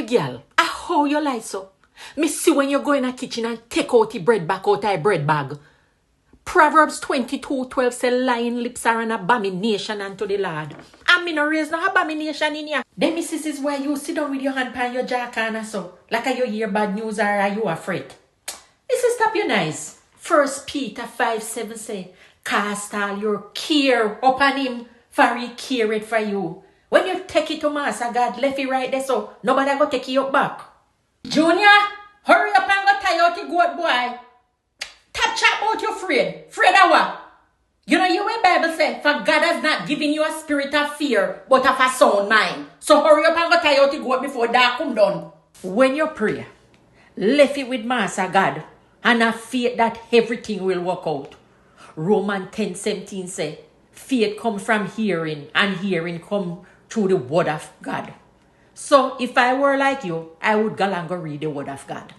girl, how you like so? Me see when you go in a kitchen and take out the bread back out of bread bag. Proverbs 22:12 say lying lips are an abomination unto the Lord. I mean, no raise no abomination in here. Then me sis is where you sit down with your hand pan your jaw corner so. Like you hear bad news or are you afraid? Missus, stop your nice. 1 Peter 5:7 say, cast all your care upon him, for he careth for you. When you take it to Master God, left it right there so nobody go take you up back. Junior, hurry up and go tie out the goat boy. Tap chat about you afraid. Afraid of what? You know you way Bible say, for God has not given you a spirit of fear, but of a sound mind. So hurry up and go tie out the goat before dark come down. When you pray, left it with Master God, and have faith that everything will work out. Romans 10:17 say, faith comes from hearing, and hearing comes through the word of God. So if I were like you, I would go and go read the word of God.